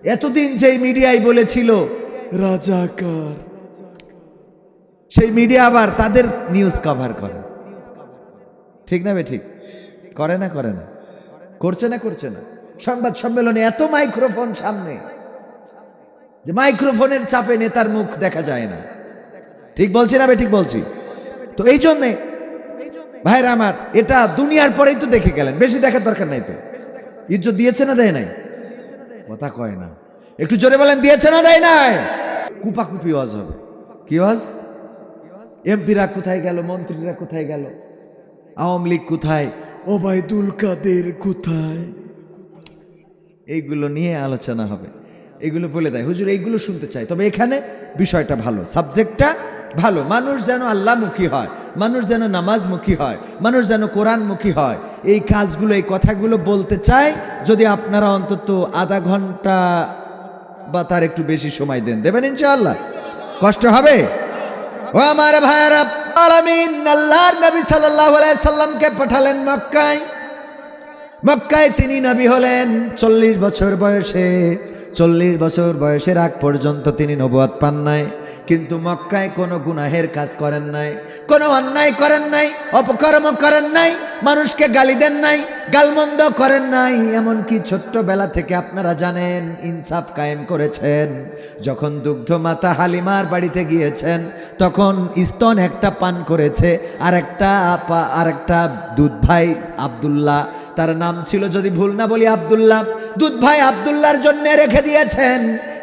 এতদিন যেই মিডিয়ায় বলেছিল রাজাকার, সেই মিডিয়া আবার তাদের নিউজ কভার করে। ঠিক না ঠিক? করে না করে না? করছে না করছে না? সংবাদ সম্মেলনে এত মাইক্রোফোন সামনে যে মাইক্রোফোনের চাপে নেতার মুখ দেখা যায় না। ঠিক বলছি না ঠিক বলছি? তো এই জন্যে ভাইরা আমার, এটা দুনিয়ার পরেই তো দেখে গেলেন, বেশি দেখার দরকার নাই। তো ইজ্জত দিয়েছে না দেয় নাই? কথা কয় না, একটু জোরে বলেন, দিয়েছে না দেয় নাই? কুপাকুপি ওয়াজ হবে। কি ওয়াজ? এমপিরা কোথায় গেল, মন্ত্রীরা কোথায় গেল, আওয়ামী লীগ কোথায়, ওবায়দুল কাদের কোথায়, এইগুলো নিয়ে আলোচনা হবে। এগুলো বলে দেয় হুজুর, এইগুলো শুনতে চাই। তবে এখানে বিষয়টা ভালো, সাবজেক্টটা ভালো, মানুষ যেন আল্লাহমুখী হয়, মানুষ যেন নামাজমুখী হয়, মানুষ যেন কোরআনমুখী হয়, এই কাজগুলো, এই কথাগুলো বলতে চাই। যদি আপনারা অন্তত আধা ঘন্টা বা তার একটু বেশি সময় দেবেন ইনশাআল্লাহ। কষ্ট হবে? ও আমার ভাইরা, আলামিন আল্লাহর নবী সাল্লাল্লাহু আলাইহি সাল্লামকে পাঠালেন মক্কায়। মক্কায় তিনি নবী হলেন 40 বছর বয়সে। 40 বছর বয়সের আগ পর্যন্ত তিনি নবুয়ত পান নাই, কিন্তু মক্কায় কোনো গুনাহের কাজ করেন নাই, কোনো অন্যায় করেন নাই, অপকর্ম করেন নাই, মানুষকে গালি দেন নাই, গালমন্দ করেন নাই। এমনকি ছোট্টবেলা থেকে আপনারা জানেন ইনসাফ কায়েম করেছেন। যখন দুগ্ধ মাতা হালিমার বাড়িতে গিয়েছেন, তখন স্তন একটা পান করেছে, আরেকটা দুধ ভাই আব্দুল্লাহ, তার নাম ছিল যদি ভুল না বলি আব্দুল্লাহ, দুধ ভাই আব্দুল্লাহর জন্য রেখে দিয়েছেন।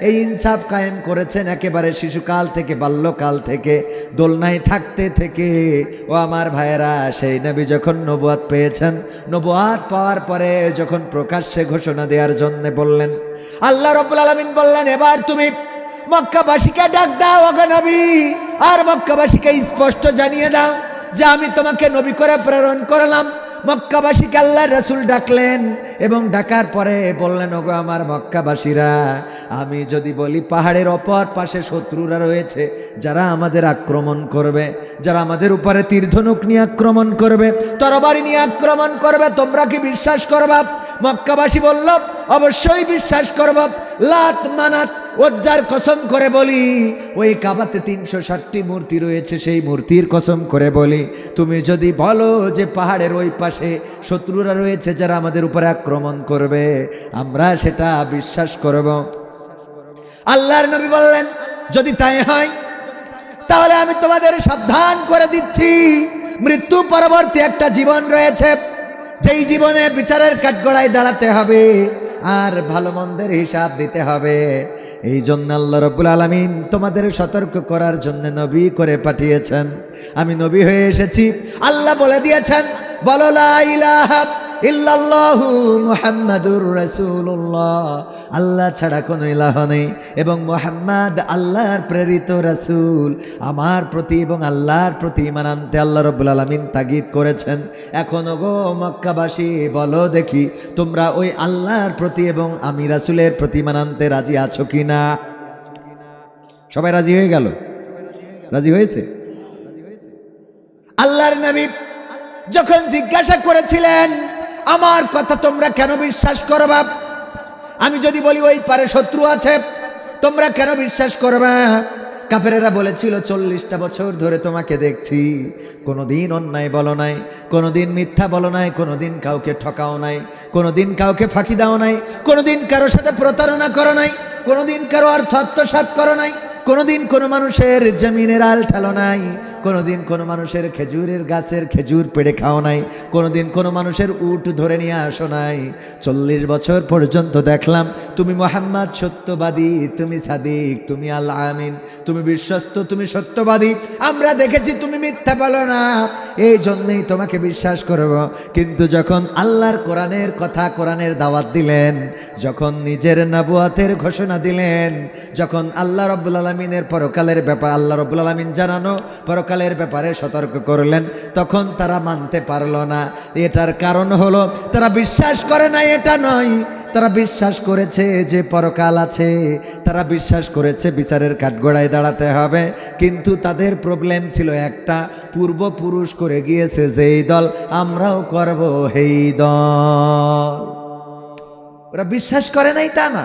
এই ইনসাফ কায়েম করেছেন একেবারে শিশুকাল থেকে, বাল্যকাল থেকে, দোলনায় থাকতে থেকে। ও আমার ভাইয়েরা, সেই নবী যখন নবুয়ত পেয়েছেন, নবুয়ত পাওয়ার পরে যখন প্রকাশ্যে ঘোষণা দেওয়ার জন্য বললেন, আল্লাহ রাব্বুল আলামিন বললেন, এবার তুমি মক্কাবাসীকে ডাক দাও ওগো নবী, আর মক্কাবাসীকে স্পষ্ট জানিয়ে দাও যে আমি তোমাকে নবী করে প্রেরণ করলাম। মক্কাবাসীকে আল্লাহ রাসূল ডাকলেন এবং ডাকার পরে বললেন, ওগো আমার মক্কাবাসীরা, আমি যদি বলি পাহাড়ের অপর পাশে শত্রুরা রয়েছে, যারা আমাদের আক্রমণ করবে, যারা আমাদের উপরে তীরধনুক নিয়ে আক্রমণ করবে, তরবারি নিয়ে আক্রমণ করবে, তোমরা কি বিশ্বাস করবা? মক্কাবাসী বলল, অবশ্যই বিশ্বাস করব। লাত মানাত ওজ্জার কসম করে বলি, ওই কাবাতে 360টি মূর্তি রয়েছে, সেই মূর্তির কসম করে বলি, তুমি যদি বলো যে পাহাড়ের ওই পাশে শত্রুরা রয়েছে যারা আমাদের উপরে আক্রমণ করবে, আমরা সেটা বিশ্বাস করব। আল্লাহর নবী বললেন, যদি তাই হয় তাহলে আমি তোমাদের সাবধান করে দিচ্ছি, মৃত্যু পরবর্তী একটা জীবন রয়েছে, যেই জীবনে বিচারের কাঠগড়ায় দাঁড়াতে হবে আর ভালো মন্দের হিসাব দিতে হবে। এই জন্য আল্লাহ রাব্বুল আলামিন তোমাদের সতর্ক করার জন্য নবী করে পাঠিয়েছেন। আমি নবী হয়ে এসেছি। আল্লাহ বলে দিয়েছেন, বলো লা ইলাহা ইল্লাল্লাহু মুহাম্মাদুর রাসূলুল্লাহ, আল্লাহ ছাড়া কোনো ইলাহ নেই এবং মুহাম্মদ আল্লাহর প্রেরিত রাসূল। আমার প্রতি এবং আল্লাহর প্রতি ঈমান আনতে আল্লাহ রাব্বুল আলামিন তাগিদ করেছেন। এখন গো মক্কাবাসী, বলো দেখি তোমরা ওই আল্লাহর প্রতি এবং আমি রাসূলের প্রতি ঈমান আনতে রাজি আছো কিনা? সবাই রাজি হয়ে গেল? রাজি হয়েছে? আল্লাহর নবী যখন জিজ্ঞাসা করেছিলেন, আমার কথা তোমরা কেন বিশ্বাস করবা? আমি যদি বলি ওই পারে শত্রু আছে, তোমরা কেন বিশ্বাস করবা? কাফেরেরা বলেছিল, 40টা বছর ধরে তোমাকে দেখছি, কোনোদিন অন্যায় বলো নাই, কোনোদিন মিথ্যা বলো নাই, কোনোদিন কাউকে ঠকাও নাই, কোনোদিন কাউকে ফাঁকি দাও নাই, কোনোদিন কারোর সাথে প্রতারণা করো নাই, কোনোদিন কারো অর্থ আত্মসাৎ করো নাই, কোনোদিন কোনো মানুষের জমিনের আল ঠালো নাই, কোনোদিন কোনো মানুষের খেজুরের গাছের খেজুর পেড়ে খাও নাই, কোনোদিন কোনো মানুষের উট ধরে নিয়ে আসো নাই। 40 বছর পর্যন্ত দেখলাম তুমি মুহাম্মদ সত্যবাদী, তুমি সাদিক, তুমি আল আমিন, তুমি বিশ্বস্ত, তুমি সত্যবাদী। আমরা দেখেছি তুমি মিথ্যা বলো না, এই জন্যই তোমাকে বিশ্বাস করব। কিন্তু যখন আল্লাহর কোরআনের কথা, কোরআনের দাওয়াত দিলেন, যখন নিজের নবুয়তের ঘোষণা দিলেন, যখন আল্লাহ রাব্বুল আলামিনের পরকালের ব্যাপার, আল্লাহ রাব্বুল আলামিন জানানো পরকালের ব্যাপারে সতর্ক করলেন, তখন তারা মানতে পারলো না। এটার কারণ হলো তারা বিশ্বাস করে না, এটা নয়, তারা বিশ্বাস করেছে যে পরকাল আছে, তারা বিশ্বাস করেছে বিচারের কাঠগড়ায় দাঁড়াতে হবে, কিন্তু তাদের প্রবলেম ছিল একটা, পূর্বপুরুষ করে গিয়েছে যেই দল, আমরাও করব সেই দল। ওরা বিশ্বাস করে নাই তা না,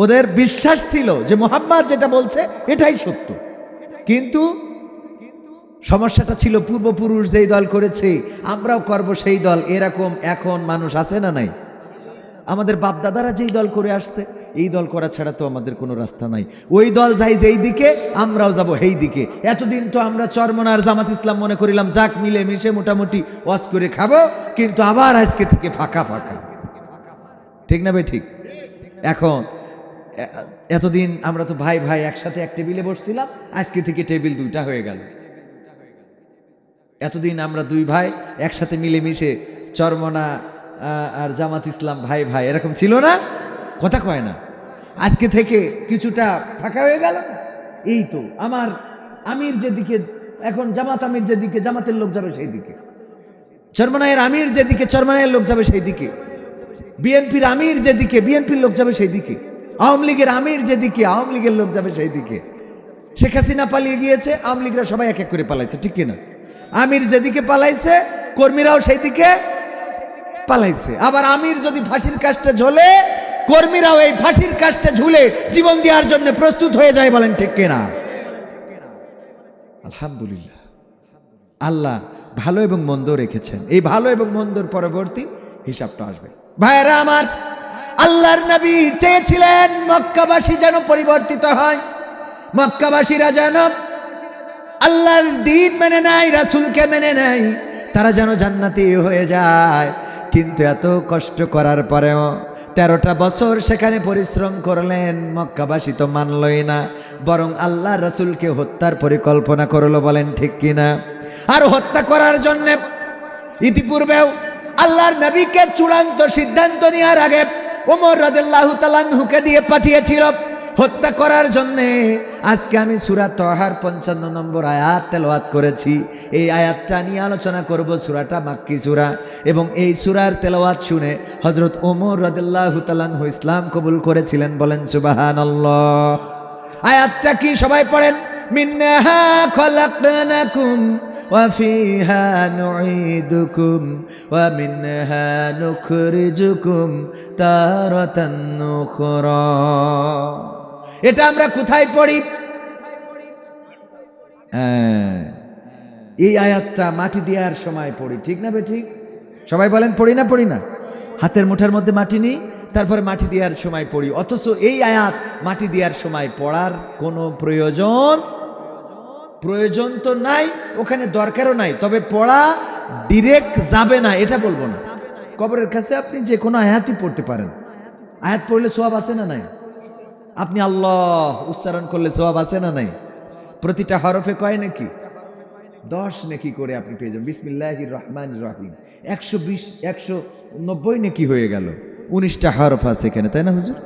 ওদের বিশ্বাস ছিল যে মুহাম্মদ যেটা বলছে এটাই সত্য। কিন্তু সমস্যাটা ছিল পূর্বপুরুষ যেই দল করেছে আমরাও করব সেই দল, এরকম এখন মানুষ আছে না নাই? আমাদের বাপদাদারা যেই দল করে আসছে এই দল করা ছাড়া তো আমাদের কোনো রাস্তা নাই। ওই দল যাই যেই দিকে আমরাও যাব সেই দিকে। এতদিন তো আমরা চরমনার জামাত ইসলাম মনে করিলাম, যাক মিলে মিশে মোটামুটি ওয়াজ করে খাবো, কিন্তু আবার আজকে থেকে ফাঁকা ফাঁকা। ঠিক না ভাই? ঠিক। এখন এতদিন আমরা তো ভাই ভাই একসাথে এক টেবিলে বসছিলাম, আজকে থেকে টেবিল দুইটা হয়ে গেল। এতদিন আমরা দুই ভাই একসাথে মিলেমিশে চরমনা আর জামাত ইসলাম ভাই ভাই এরকম ছিল না, কথা কয় না। আজকে থেকে কিছুটা ফাঁকা হয়ে গেল। এই তো আমার আমির যেদিকে, এখন জামাত আমির যেদিকে জামাতের লোক যাবে সেই দিকে, চরমনায়ের আমির যেদিকে চরমনায়ের লোক যাবে সেই দিকে, বিএনপির আমির যেদিকে বিএনপির লোক যাবে সেই দিকে, আওয়ামী লীগের আমির যেদিকে আওয়ামী লীগের লোক যাবে সেই দিকে। শেখ হাসিনা পালিয়ে গিয়েছে, আওয়ামী লীগরা সবাই এক এক করে পালাইছে, ঠিক কিনা? আমির যেদিকে পালাইছে কর্মীরাও সেই দিকে পালাইছে। আবার আমির যদি ফাঁসির কাস্টে ঝোলে, কর্মীরাও এই ফাঁসির কাস্টে ঝুলে জীবন দেওয়ার জন্য প্রস্তুত হয়ে যায়, বলেন ঠিক কিনা? আলহামদুলিল্লাহ, আল্লাহ ভালো এবং মন্দ রেখেছেন। এই ভালো এবং মন্দর পরবর্তী হিসাবটা আসবে। ভাইরা আমার, আল্লাহর নবী চেয়েছিলেন মক্কাবাসী যেন পরিবর্তিত হয়, মক্কাবাসীরা যেন আল্লাহর দ্বীন মেনে নেয়, রাসূলকে মেনে নেয়, তারা যেন জান্নাতি হয়ে যায়। কিন্তু এত কষ্ট করার পরেও 13টা বছর সেখানে পরিশ্রম করলেন, মক্কাবাসী তো মানলই না, বরং আল্লাহ রাসূলকে হত্যার পরিকল্পনা করলো, বলেন ঠিক কিনা? আর হত্যা করার জন্য ইতিপূর্বেও আল্লাহর নবীকে চূড়ান্ত সিদ্ধান্ত নেওয়ার আগে ওমর রাদিয়াল্লাহু তাআলা আনহুকে দিয়ে পাঠিয়েছিল হত্যা করার জন্যে। আজকে আমি সূরা তহার 55 নম্বর আয়াত তেলাওয়াত করেছি। এই আয়াতটা নিয়ে আলোচনা করব। সূরাটা মাক্কি সূরা, এবং এই সূরার তেলাওয়াত শুনে হযরত ওমর রাদিয়াল্লাহু তাআলা আনহু ইসলাম কবুল করেছিলেন, বলেন সুবহানাল্লাহ। আয়াতটা কি সবাই পড়েন? মিনহা খলাকনাকুম ওয়া ফিহা নুঈদুকুম ওয়া মিনহা নুখরিজুকুম তারাতান নুখরা। এটা আমরা কোথায় পড়ি? এই আয়াতটা মাটি দেওয়ার সময় পড়ি, ঠিক না বে ঠিক? সবাই বলেন পড়ি না পড়ি না? হাতের মুঠার মধ্যে মাটি নেই, তারপরে মাটি দেওয়ার সময় পড়ি। অথচ এই আয়াত মাটি দেওয়ার সময় পড়ার কোনো প্রয়োজন তো নাই, ওখানে দরকারও নাই। তবে পড়া ডিরেক্ট যাবে না এটা বলবো না। কবরের কাছে আপনি যে কোনো আয়াতই পড়তে পারেন। আয়াত পড়লে সওয়াব আছে না নাই? আপনি আল্লাহ উচ্চারণ করলে সওয়াব আছে না নাই? প্রতিটা হরফে কয় নাকি? 10 নেকি করে আপনি পেয়ে যাবেন। বিসমিল্লাহির রহমানির রহিম 120 190 নেকি হয়ে গেল। 19টা হরফ আছে এখানে, তাই না হুজুর?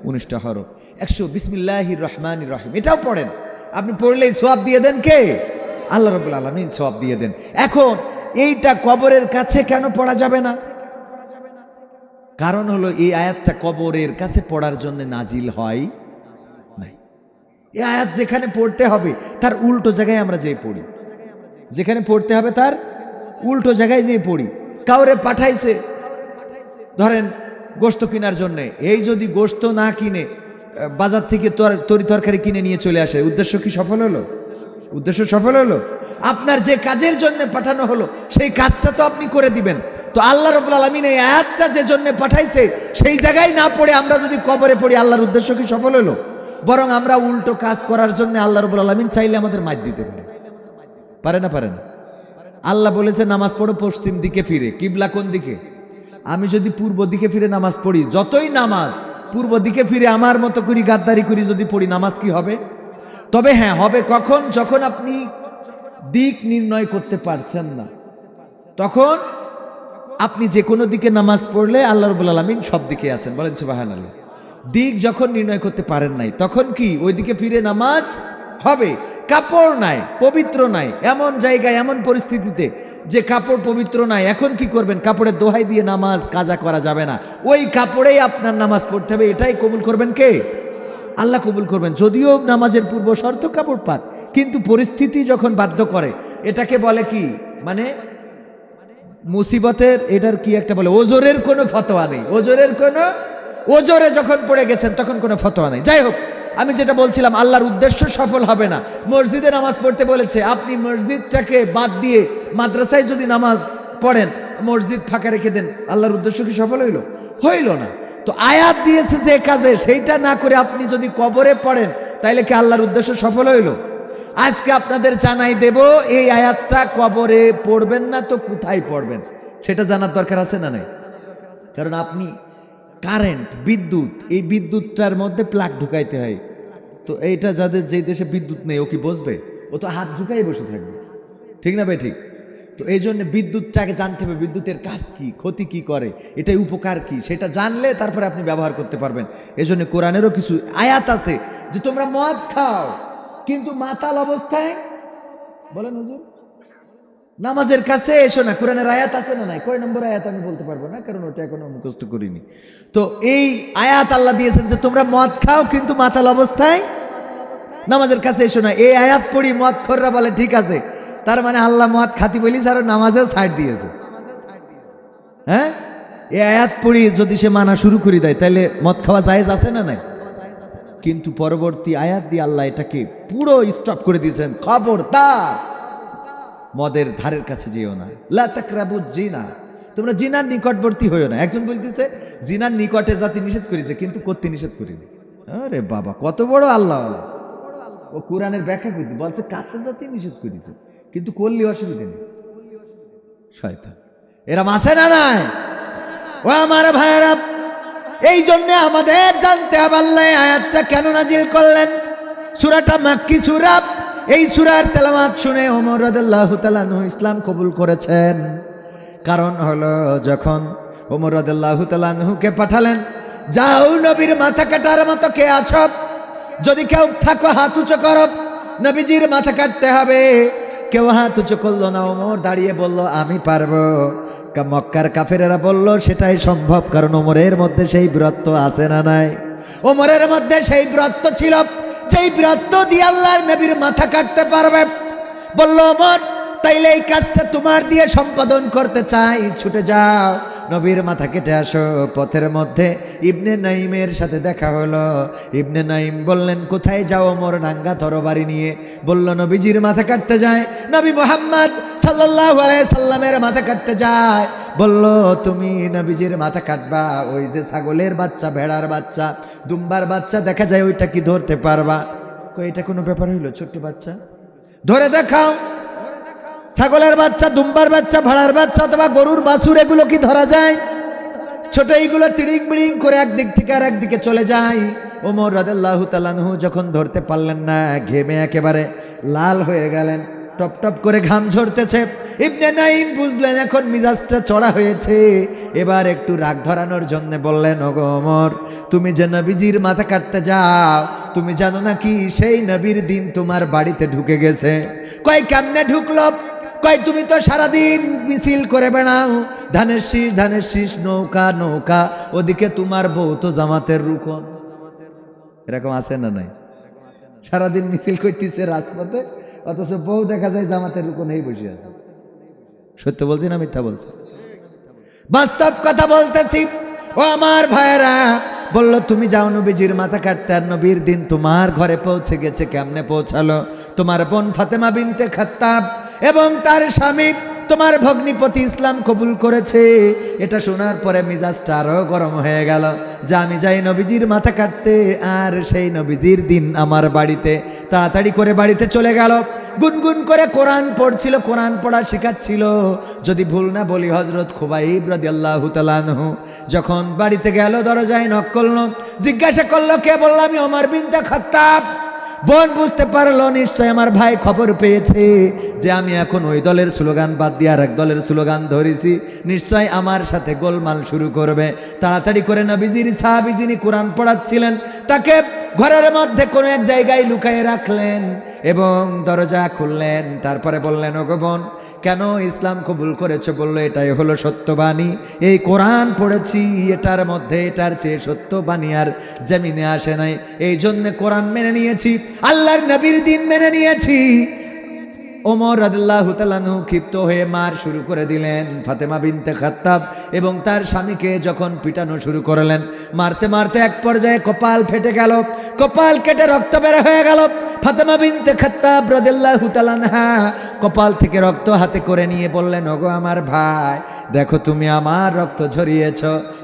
19টা হরফ 100। বিসমিল্লাহির রহমানির রহিম এটাও পড়েন, আপনি পড়লেই সওয়াব দিয়ে দেন কে? আল্লাহ রাব্বুল আলামিন সওয়াব দিয়ে দেন। এখন এইটা কবরের কাছে কেন পড়া যাবে না? কারণ হলো এই আয়াতটা কবরের কাছে পড়ার জন্য নাজিল হয় নাই। এই আয়াত যেখানে পড়তে হবে তার উল্টো জায়গায় আমরা যেয়ে পড়ি, যেখানে পড়তে হবে তার উল্টো জায়গায় যেয়ে পড়ি। কাউরে পাঠাইছে ধরেন গোশত কেনার জন্য, এই যদি গোশত না কিনে বাজার থেকে তরি তরকারি কিনে নিয়ে চলে আসে, উদ্দেশ্য কি সফল হলো? উদ্দেশ্য সফল হলো? আপনার যে কাজের জন্য পাঠানো হলো সেই কাজটা তো আপনি করে দিবেন। তো আল্লাহ রাব্বুল আলামিন এই আয়াতটা যে জন্য পাঠাইছে সেই জায়গায় না পড়ে আমরা যদি কবরে পড়ি, আল্লাহর উদ্দেশ্য কি সফল হলো? বরং আমরা উল্টো কাজ করার জন্য আল্লাহ রাব্বুল আলামিন চাইলে আমাদের মার দিতে পারে না? পারে না? আল্লাহ বলেছে নামাজ পড়ো পশ্চিম দিকে ফিরে। কিবলা কোন দিকে? আমি যদি পূর্ব দিকে ফিরে নামাজ পড়ি, যতই নামাজ পূর্ব দিকে ফিরে আমার মতো করি গাদ্দারি করি যদি পড়ি, নামাজ কি হবে? তবে হ্যাঁ হবে কখন? যখন আপনি দিক নির্ণয় করতে পারছেন না, তখন আপনি যে কোনো দিকে নামাজ পড়লে আল্লাহ রাব্বুল আলামিন সব দিকে আছেন, বলেন সুবহানাল্লাহ। দিক যখন নির্ণয় করতে পারেন নাই, তখন কি ওই দিকে ফিরে নামাজ হবে? কাপড় নাই, পবিত্র নাই, এমন জায়গায় এমন পরিস্থিতিতে যে কাপড় পবিত্র নাই, এখন কি করবেন? কাপড়ের দোহাই দিয়ে নামাজ কাজা করা যাবে না, ওই কাপড়েই আপনার নামাজ পড়তে হবে। এটাই কবুল করবেন কে? আল্লাহ কবুল করবেন। যদিও নামাজের পূর্ব শর্ত কাপড় পাক, কিন্তু পরিস্থিতি যখন বাধ্য করে, এটাকে বলে কি মানে মুসিবতের, এটার কি একটা বলে, ওজরের কোনো ফতোয়া নেই, ওজরের কোনো ওজরে যখন পড়ে গেছেন তখন কোনো ফতোয়া নাই। যাই হোক, আমি যেটা বলছিলাম, আল্লাহর উদ্দেশ্য সফল হবে না। মসজিদে নামাজ পড়তে বলেছে, আপনি মসজিদটাকে বাদ দিয়ে মাদ্রাসায় যদি নামাজ পড়েন, মসজিদ ফাঁকা রেখে দেন, আল্লাহর উদ্দেশ্য কি সফল হইল? হইল না। তো আয়াত দিয়েছে যে কাজে, সেইটা না করে আপনি যদি কবরে পড়েন, তাইলে কি আল্লাহর উদ্দেশ্য সফল হইল? আজকে আপনাদের জানাই দেব, এই আয়াতটা কবরে পড়বেন না তো কোথায় পড়বেন সেটা জানার দরকার আছে না নাই? কারণ আপনি কারেন্ট, বিদ্যুৎ, এই বিদ্যুৎটার মধ্যে প্লাগ ঢুকাইতে হয়। তো এইটা যাদের যেই দেশে বিদ্যুৎ নেই, ও কি বসবে? ও তো হাত ঢুকাই বসে থাকবে, ঠিক না ভাই? ঠিক। তো এই জন্য বিদ্যুৎটাকে জানতে হবে, বিদ্যুতের কাজ কি, ক্ষতি কি করে, এটাই উপকার কি, সেটা জানলে তারপরে আপনি ব্যবহার করতে পারবেন। এই জন্য কোরআনেরও কিছু আয়াত আছে যে তোমরা মদ খাও কিন্তু মাতাল অবস্থায়, বলেন হুজুর, নামাজের কাছে এসো না। কোরআনের আয়াত আছে না নাই? কয় নম্বর আয়াত আমি বলতে পারবো না, কারণ ওটা এখনো মুখস্থ করিনি। তো এই আয়াত আল্লাহ দিয়েছেন যে তোমরা মদ খাও কিন্তু মাতাল অবস্থায় নামাজের কাছে এসো না। এই আয়াত পড়ি মদ খোররা বলে ঠিক আছে, তার মানে আল্লাহ মদ খাতি বলিস আর নামাজেও ছাড় দিয়েছে। হ্যাঁ, এই আয়াত পড়ি যদি সে মানা শুরু করে দেয়, তাহলে মদ খাওয়া জায়েজ আছে না নাই? কিন্তু পরবর্তী আয়াত দিয়ে আল্লাহ এটাকে পুরো স্টপ করে দিয়েছেন, খবরদার মদের ধারের কাছে যেও না, লা তাকরাবুজ জিনা, তোমরা জিনার নিকটবর্তী হইও না। একজন বলতেছে জিনার নিকটে জাতি নিষেধ করেছে, কিন্তু করতে নিষেধ করেনি। আরে বাবা, কত বড় আল্লাহ! ও কোরআনের ব্যাখ্যা করতে বলছে কাছে জাতি নিষেধ করেছে, কিন্তু করলে অসুবিধা নেই। শয়তান এরা মাসে না নাই? ও আমার ভাইয়েরা, এই জন্য আমাদের জানতে হবে আল্লাহ আয়াতটা কেন নাজিল করলেন। সূরাটা মাক্কি সূরা। এই সূরার তেলাওয়াত শুনে ওমর রাদিয়াল্লাহু তাআলা আনহু ইসলাম কবুল করেছেন। কারণ হলো, যখন ওমর রাদিয়াল্লাহু তাআলা আনহুকে পাঠালেন, যাও নবীর মাথা কাটার মতো কে আছো, যদি কেউ থাকো হাত উঁচু করো, নবীজির মাথা কাটতে হবে। কেউ হাত উঁচু করলো না, ওমর দাঁড়িয়ে বলল আমি পারবো। মক্কার কাফেরেরা বলল সেটাই সম্ভব, কারণ ওমরের মধ্যে সেই বীরত্ব আছে না নাই? ওমরের মধ্যে সেই বীরত্ব ছিল, যেই বীরত্ব দিয়ে আল্লাহর নবীর মাথা কাটতে পারবে। বলল ওমর, তাইলে এই কাজটা তোমার দিয়ে সম্পাদন করতে চাই, ছুটে যাও, নবীর মাথা কেটে আসো। পথের মধ্যে ইবনে নাইমের সাথে দেখা হলো। ইবনে নাইম বললেন কোথায় যাও? ওমর নাঙ্গা তরবারি নিয়ে বলল নবীজির মাথা কাটতে যায়। নবী মুহাম্মদ সাল্লাল্লাহু আলাইহি সাল্লামের মাথা কাটতে যায়। বলল তুমি নবীজির মাথা কাটবা, ওই যে ছাগলের বাচ্চা, ভেড়ার বাচ্চা, দুম্বার বাচ্চা দেখা যায়, ওইটা কি ধরতে পারবা? এটা কোনো ব্যাপার হইলো? ছোট্ট বাচ্চা ধরে দেখাও। ছাগলের বাচ্চা, দুম্বার বাচ্চা, ভাড়ার বাচ্চা অথবা গরুর বাছুর, এগুলো কি ধরা যায়? ছোট এইগুলো তিড়িং বিড়িং করে একদিক থেকে আর একদিকে চলে যায়। ওমর রাদিয়াল্লাহু তাআলা আনহু যখন ধরতে পারলেন না, ঘেমে একেবারে লাল হয়ে গেলেন, টপ টপ করে ঘাম ঝরতেছে। ইবনে নাইম বুঝলেন এখন মিজাজটা চড়া হয়েছে, এবার একটু রাগ ধরানোর জন্য বললেন, ওগো ওমর, তুমি যে নবীজির মাথা কাটতে যাও, তুমি জানো নাকি সেই নবীর দিন তোমার বাড়িতে ঢুকে গেছে? কয় কেমনে ঢুকলো? কয় তুমি তো সারাদিন মিছিল করে বেড়াও, ধানের শীষ ধানের শীষ, নৌকা নৌকা, ওদিকে তোমার বউ তো জামাতের রুকন। এরকম আছে না নাই? সারাদিন মিছিল করতেছে রাজপথে, অথচ বউ দেখা যায় জামাতের রুকনেই বসে আছে। সত্য বলছি না মিথ্যা বলছি? বাস্তব কথা বলতেছি। ও আমার ভাইয়েরা, বলল তুমি যাও নবীজির মাথা কাটতে, আর নবীর দিন তোমার ঘরে পৌঁছে গেছে। কেমনে পৌঁছালো? তোমার বোন ফাতেমা বিনতে খাত্তাব এবং তার স্বামী তোমার ভগ্নিপতি ইসলাম কবুল করেছে। এটা শোনার পরে মিজাজটা আরো গরম হয়ে গেল, যে আমি যাই নবীজির মাথা কাটতে, আর সেই নবীজির দিন আমার বাড়িতে। তাড়াতাড়ি করে বাড়িতে চলে গেল, গুনগুন করে কোরআন পড়ছিল, কোরআন পড়া শেখাচ্ছিল। যদি ভুল না বলি, হযরত খুবাইব রাদিয়াল্লাহু তাআলা আনহু যখন বাড়িতে গেল, দরজায় নক করলো, জিজ্ঞাসা করলো কে? বলল আমি ওমর বিনতে খাত্তাব। বোন বুঝতে পারলো নিশ্চয় আমার ভাই খবর পেয়েছে যে আমি এখন ওই দলের স্লোগান বাদ দিয়ে আর এক দলের স্লোগান ধরেছি, নিশ্চয় আমার সাথে গোলমাল শুরু করবে। তাড়াতাড়ি করে নবীজির সাহাবী যিনি কোরআন পড়াচ্ছিলেন, তাকে ঘরের মধ্যে কোনো এক জায়গায় লুকায়ে রাখলেন এবং দরজা খুললেন। তারপরে বললেন, ওগো বোন, কেন ইসলাম কবুল করেছে? বললো এটাই হলো সত্যবাণী, এই কোরআন পড়েছি, এটার মধ্যে এটার চেয়ে সত্যবাণী আর জমিনে আসে নাই, এই জন্যে কোরআন মেনে নিয়েছি, আল্লাহর নবীর দিন মেনে নিয়েছি। ওমর রাদিয়াল্লাহু তাআলা আনহু ক্ষিপ্ত হয়ে মার শুরু করে দিলেন ফাতেমা বিনতে খাত্তাব এবং তার স্বামীকে যখন পিটানো শুরু করলেন, মারতে মারতে এক পর্যায়ে কপাল ফেটে গেল, কপাল কেটে রক্ত বের হয়ে গেল। ফাতেমা বিনতে খাত্তাব রাদিয়াল্লাহু তাআলা আনহা কপাল থেকে রক্ত হাতে করে নিয়ে বললেন, ওগো আমার ভাই, দেখো তুমি আমার রক্ত ঝরিয়েছ,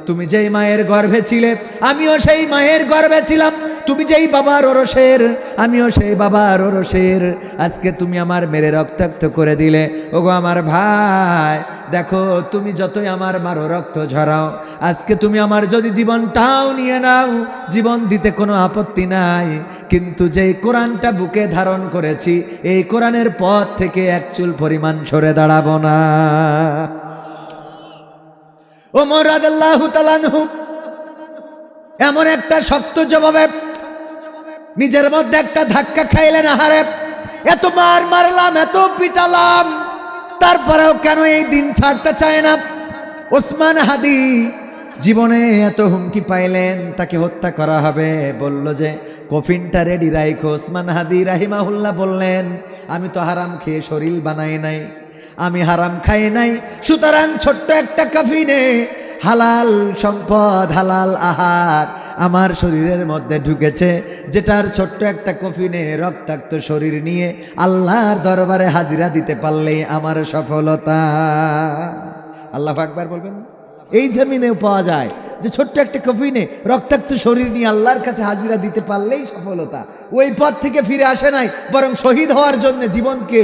তুমি যেই মায়ের গর্ভে ছিলে আমিও সেই মায়ের গর্ভে ছিলাম, তুমি যেই বাবার ওরসের আমিও সেই বাবার ওরসের, আজকে তুমি আমার মেরে রক্তাক্ত করে দিলে। ওগো আমার ভাই, দেখো তুমি যতই আমার মারো রক্ত ঝরাও, আজকে তুমি আমার যদি জীবনটাও নিয়ে নাও, জীবন দিতে কোনো আপত্তি নাই, কিন্তু যেই কোরআনটা বুকে ধারণ করেছি এই কোরআনের পথ থেকে এক চুল পরিমাণ সরে দাঁড়াবো না। ওমর রাদিয়াল্লাহু তাআলা আনহু এমন একটা শক্ত জবাবে নিজের মধ্যে একটা ধাক্কা খাইলেন, আহারে এত মার মারলাম, এত পিটালাম, তারপরেও কেন এই দিন ছাড়তে চায় না। ওসমান হাদি জীবনে এত হুমকি পাইলেন তাকে হত্যা করা হবে, বলল যে কফিনটা রেডি রাইখো। ওসমান হাদি রাহিমাহুল্লাহ বললেন, আমি তো হারাম খেয়ে শরীর বানাই নাই, আমি হারাম খাই নাই, সুতরাং ছোট্ট একটা কফিনে হালাল সম্পদ, হালাল আহার আমার শরীরের মধ্যে ঢুকেছে, যেটার ছোট্ট একটা কফিনে রক্তাক্ত শরীর নিয়ে আল্লাহর দরবারে হাজিরা দিতে পারলে আমার সফলতা। আল্লাহু আকবার বলবেন। এই জমিনেও পাওয়া যায় যে ছোট্ট একটা কফিনে রক্তাক্ত শরীর নিয়ে আল্লাহর কাছে হাজিরা দিতে পারলেই সফলতা। ওই পথ থেকে ফিরে আসে নাই, বরং শহীদ হওয়ার জন্য জীবনকে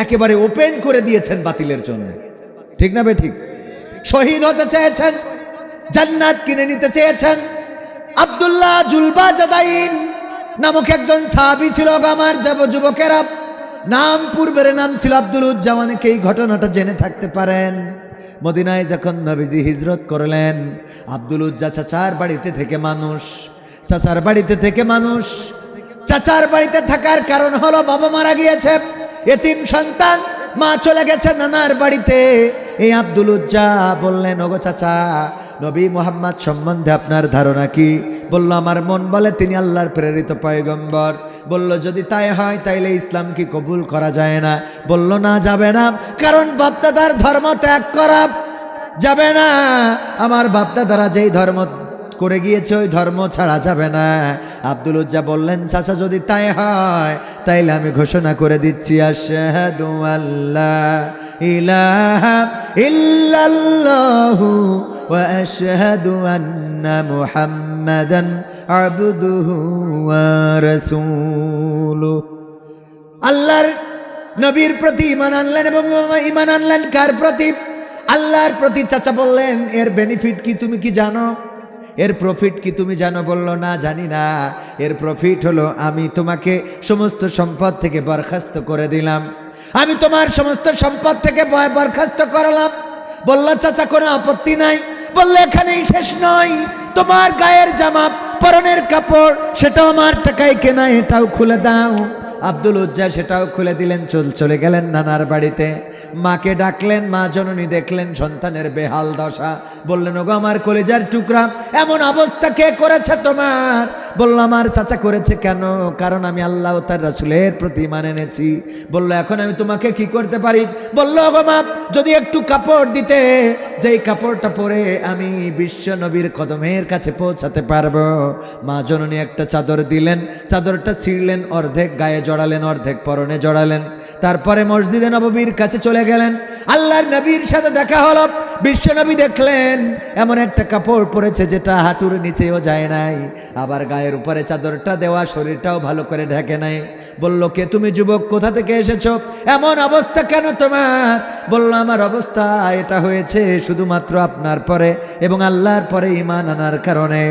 একেবারে ওপেন করে দিয়েছেন বাতিলের জন্য। ঠিক না বে ঠিক? শহীদ হতে চেয়েছেন, জান্নাত কিনে নিতে চেয়েছেন। আব্দুল্লাহ জুলবাজাদাইন নামক একজন সাহাবী ছিল, আমার যুবকেরা, নাম পূর্বের নাম ছিল আব্দুল উজ্জা, অনেকে এই ঘটনাটা জেনে থাকতে পারেন। মদিনায় যখন নবীজি হিজরত করলেন, আব্দুল উজ্জা চাচার বাড়িতে থেকে মানুষ, চাচার বাড়িতে থেকে মানুষ, চাচার বাড়িতে থাকার কারণ হলো বাবা মারা গিয়েছে, এতিম সন্তান, মা চলে গেছে নানার বাড়িতে। এই আব্দুল উজ্জা বললেন, ওগো চাচা, নবী মুহাম্মদ সম্বন্ধে আপনার ধারণা কি? বলল, আমার মন বলে তিনি আল্লাহর প্রেরিত পয়গম্বর। বলল, যদি তাই হয় তাইলে ইসলাম কি কবুল করা যায় না? বলল, না, যাবে না, কারণ বাপদাদার ধর্ম ত্যাগ করা যাবে না, আমার বাপদাদারা যেই ধর্ম করে গিয়েছে ওই ধর্ম ছাড়া যাবে না। আব্দুল উজ্জা বললেন, চাচা যদি তাই হয় তাইলে আমি ঘোষণা করে দিচ্ছি, আশহাদু আল্লা ইলাহা ইল্লাল্লাহু ওয়া আশহাদু আন্না মুহাম্মাদান আবদুহু ওয়া রাসূলুহু। আল্লাহর নবীর প্রতি ঈমান আনলেন এবং ঈমান আনলেন কার প্রতি? আল্লাহর প্রতি। চাচা বললেন, এর বেনিফিট কি তুমি কি জানো? এর প্রফিট কি তুমি জানো? বলল, না, জানি না। এর প্রফিট হলো আমি তোমাকে সমস্ত সম্পদ থেকে বরখাস্ত করে দিলাম, আমি তোমার সমস্ত সম্পদ থেকে বরখাস্ত করলাম। বলল, চাচা কোনো আপত্তি নাই। বললে, এখানেই শেষ নয়, তোমার গায়ের জামা, পরনের কাপড়, সেটাও আমার টাকায় কেনা, এটাও খুলে দাও। আব্দুল উজ্জা সেটাও খুলে দিলেন, চলে গেলেন নানার বাড়িতে। মাকে ডাকলেন, মা জননী দেখলেন সন্তানের বেহাল দশা। বললেন, ওগো আমার কলিজার টুকরা, এমন অবস্থা কে করেছে তোমার? বলল, আমার চাচা করেছে। কেন? কারণ আমি আল্লাহ ও তার রাসূলের প্রতি ঈমান এনেছি। বলল, এখন আমি তোমাকে কি করতে পারি? বলল, ওগো মা, যদি একটু কাপড় দিতে, যেই কাপড়টা পরে আমি বিশ্ব নবীর কদমের কাছে পৌঁছাতে পারবো। মা জননী একটা চাদর দিলেন, চাদরটা ছিঁড়লেন, অর্ধেক গায়ে জড়ালেন, অর্ধেক পরনে জড়ালেন। তারপরে মসজিদে নববীর কাছে চলে গেলেন। আল্লাহর নবীর সাথে দেখা হলো। বিশ্ব নবী দেখলেন এমন একটা কাপড় পরেছে যেটা হাঁটুর নিচেও যায় নাই, আবার গায়ের উপরে চাদরটা দেওয়া, শরীরটাও ভালো করে ঢেকে নাই। বলল, কে তুমি যুবক? কোথা থেকে এসেছো? এমন অবস্থা কেন তোমার? বলল, আমার অবস্থা এটা হয়েছে শুধুমাত্র আপনার পরে এবং আল্লাহর পরে ঈমান আনার কারণে।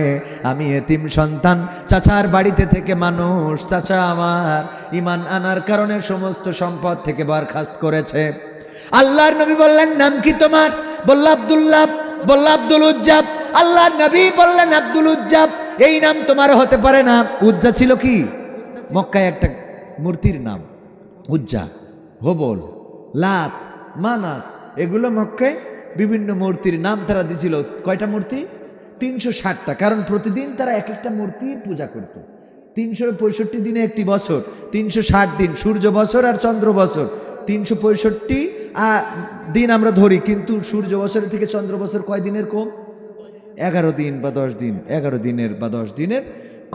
আমি এতিম সন্তান, চাচার বাড়িতে থেকে মানুষ, চাচা আমার ঈমান আনার কারণে সমস্ত সম্পদ থেকে বরখাস্ত করেছে। আল্লাহর নবী বললেন, নাম কি তোমার? বলল, আব্দুল্লাহ। বলল, আব্দুল উজ্জা। আল্লাহর নবী বললেন, আব্দুল উজ্জা এই নাম তোমার হতে পারে না। উজ্জা ছিল কি? মক্কায় একটা মূর্তির নাম, উজ্জা, হবল, লাত, মানাত, এগুলো মক্কায় বিভিন্ন মূর্তির নাম তারা দিছিল। কয়টা মূর্তি? 360টা। কারণ প্রতিদিন তারা এক একটা মূর্তির পূজা করত। 365 দিনে একটি বছর, 360 দিন, সূর্য বছর আর চন্দ্র বছর, 365 দিন আমরা ধরি, কিন্তু সূর্য বছরের থেকে চন্দ্র বছর কয় দিনের কম? 11 দিন বা 10 দিন, 11 দিনের বা 10 দিনের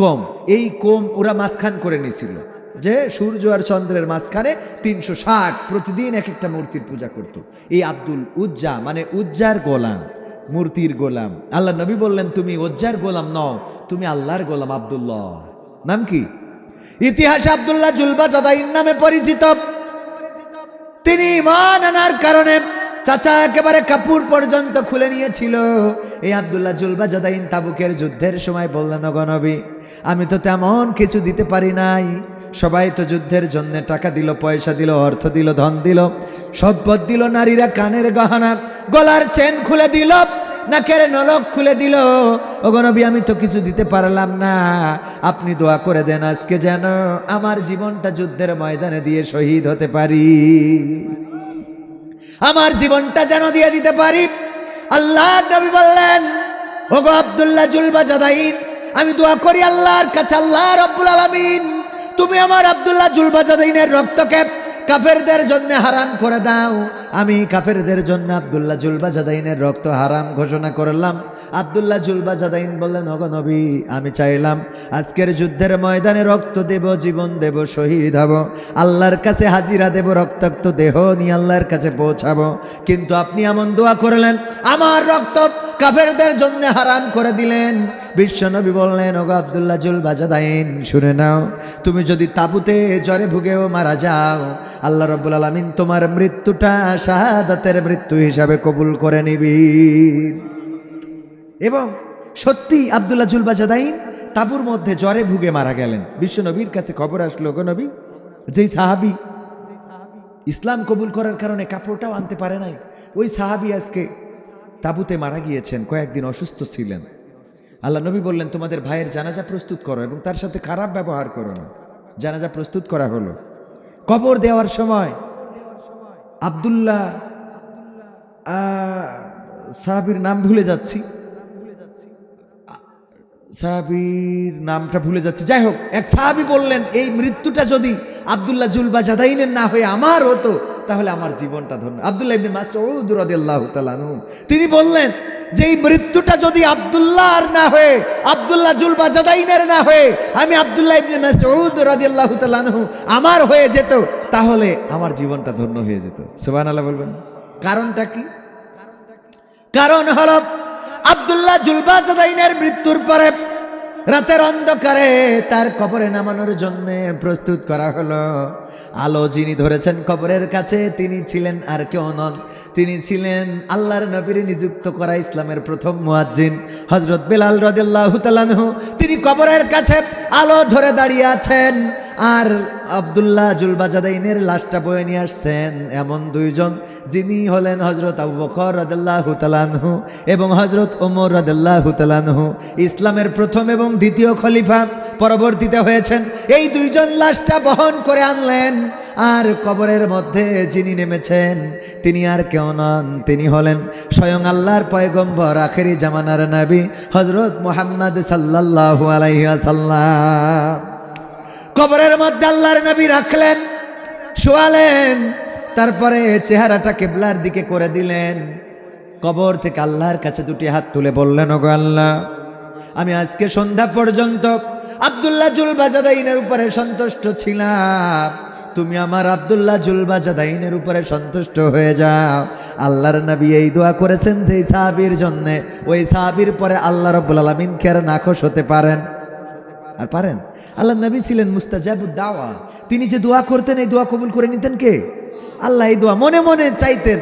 কম। এই কম ওরা মাঝখান করে নিয়েছিল, যে সূর্য আর চন্দ্রের মাঝখানে 360 প্রতিদিন এক একটা মূর্তির পূজা করত। এই আব্দুল উজ্জা মানে উজ্জার গোলাম, মূর্তির গোলাম। আল্লাহ নবী বললেন, তুমি উজ্জার গোলাম নও, তুমি আল্লাহর গোলাম আব্দুল্লাহ। নাম কি? ইতিহাসে আব্দুল্লাহ জুলবাজাদাইন নামে পরিচিত। তিনি ঈমান আনার কারণে চাচা একেবারে কাপড় পর্যন্ত খুলে নিয়েছিল। এই আব্দুল্লাহ জুলবাজাদাইন তাবুকের যুদ্ধের সময় বললেন, ওগো নবী, আমি তো তেমন কিছু দিতে পারি নাই, সবাই তো যুদ্ধের জন্য টাকা দিল, পয়সা দিল, অর্থ দিল, ধন দিল, সম্পদ দিল, নারীরা কানের গহনা, গলার চেন খুলে দিল, নাকের নলক খুলে দিল। ওগো নবী, আমি তো কিছু দিতে পারলাম না, আপনি দোয়া করে দেন আজকে যেন আমার জীবনটা যুদ্ধের ময়দানে দিয়ে শহীদ হতে পারি, আমার জীবনটা যেন দিয়ে দিতে পারি। আল্লাহ নবী বললেন, ওগো আব্দুল্লাহ জুলবাজাদাইন, আমি দোয়া করি আল্লাহর কাছে, আল্লাহ রাব্বুল আলামিন তুমি আমার আব্দুল্লাহ জুলবাজাদাইনের রক্তকে কাফেরদের জন্য হারাম করে দাও। আমি কাফেরদের জন্য আব্দুল্লাহ জুলবাজাদাইনের রক্ত হারাম ঘোষণা করলাম। আব্দুল্লাহ জুলবাজাদাইন বললেন, ওগো নবী, আমি চাইলাম আজকের যুদ্ধের ময়দানে রক্ত দেব, জীবন দেব, শহীদ হব, আল্লাহর কাছে হাজিরা দেব, রক্তাক্ত দেহ নিয়ে আল্লাহর কাছে পৌঁছাবো, কিন্তু আপনি এমন দোয়া করলেন, আমার রক্ত কাফেরদের জন্য হারাম করে দিলেন। বিশ্বনবী বললেন, ওগো আব্দুল্লাহ জুলবাজাদাইন, শুনে নাও, তুমি যদি তাবুতে জ্বরে ভুগেও মারা যাও, আল্লাহ রাব্বুল আলামিন তোমার মৃত্যুটা শাহাদাতের মৃত্যু হিসাবে কবুল করে নিবি। এবং সত্যি আব্দুল্লাহ জুলবাজাদাইন তাবুর মধ্যে জ্বরে ভুগে মারা গেলেন। বিশ্বনবীর কাছে খবর আসলো, ওগো নবী, যেই সাহাবী ইসলাম কবুল করার কারণে কাপড়টাও আনতে পারে নাই, ওই সাহাবী আজকে তাবুতে মারা গিয়েছেন, কয়েকদিন অসুস্থ ছিলেন। আল্লাহ নবী বললেন, তোমাদের ভাইয়ের জানাজা প্রস্তুত করো এবং তার সাথে খারাপ ব্যবহার করো না। জানাজা প্রস্তুত করা হলো। কবর দেওয়ার সময় আব্দুল্লাহ সাহাবীর নাম ভুলে যাচ্ছি, সাহাবীর নামটা ভুলে যাচ্ছে, যাই হোক, এক সাহাবী বললেন, এই মৃত্যুটা যদি আব্দুল্লাহ জুলবাজাদাইনের না হয়ে আমার হতো, তাহলে আমার জীবনটা ধন্য। আব্দুল্লাহ ইবনে মাসউদ রাদিয়াল্লাহু তাআলা আনহু তিনি বললেন যে এই মৃত্যুটা যদি আব্দুল্লাহর না হয়ে, আব্দুল্লাহ জুলবাজাদাইনের না হয়ে, আমি আব্দুল্লাহ ইবনে মাসউদ রাদিয়াল্লাহু তাআলা আনহু আমার হয়ে যেত, তাহলে আমার জীবনটা ধন্য হয়ে যেত। সুবহানাল্লাহ বলবেন। কারণটা কি? কারণ হলো আব্দুল্লাহ জুলবাজাদাইনের মৃত্যুর পরে রাতের অন্ধকারে তার কবরে নামানোর জন্য প্রস্তুত করা হলো। আলো যিনি ধরেছেন কবরের কাছে, তিনি ছিলেন আর কেউ নন, তিনি ছিলেন আল্লাহর নবীর নিযুক্ত করা ইসলামের প্রথম মুয়াজ্জিন হযরত বেলাল রাদিয়াল্লাহু তাআলা আনহু। তিনি কবরের কাছে আলো ধরে দাঁড়িয়ে আছেন, আর আব্দুল্লাহ জুলবাজাদাইনের লাশটা বয়ে নিয়ে আসছেন এমন দুইজন, যিনি হলেন হযরত আবু বকর রাদিয়াল্লাহু তাআলা আনহু এবং হযরত ওমর রাদিয়াল্লাহু তাআলা আনহু, ইসলামের প্রথম এবং দ্বিতীয় খলিফা পরবর্তীতে হয়েছেন। এই দুইজন লাশটা বহন করে আনলেন, আর কবরের মধ্যে যিনি নেমেছেন তিনি আর কেউ নন, তিনি হলেন স্বয়ং আল্লাহর পয়গম্বর, আখেরি জামানার নবী হযরত মুহাম্মদ সাল্লাল্লাহু আলাইহি ওয়াসাল্লাম। কবরের মধ্যে আল্লাহর নবী রাখলেন, শোয়ালেন, তারপরে চেহারাটা কিবলার দিকে করে দিলেন। কবর থেকে আল্লাহর কাছে দুটি হাত তুলে বললেন, ওগো আল্লাহ, আমি আজকে সন্ধ্যা পর্যন্ত আব্দুল্লাহ জুলবাজাদাইনের উপরে সন্তুষ্ট ছিলাম, তুমি আমার আব্দুল্লাহ জুলবাজাদাইনের উপরে সন্তুষ্ট হয়ে যাও। আল্লাহর নবী এই দোয়া করেছেন যে সাহাবীর জন্য, ওই সাহাবীর পরে আল্লাহ রাব্বুল আলামিন কি আর নাখোশ হতে পারেন? আর পারেন? আল্লাহ নবী ছিলেন মুস্তাজাবুদ দাওয়া, তিনি যে দোয়া করতেন এই দোয়া কবুল করে নিতেন কে? আল্লাহ। এই দোয়া মনে মনে চাইতেন,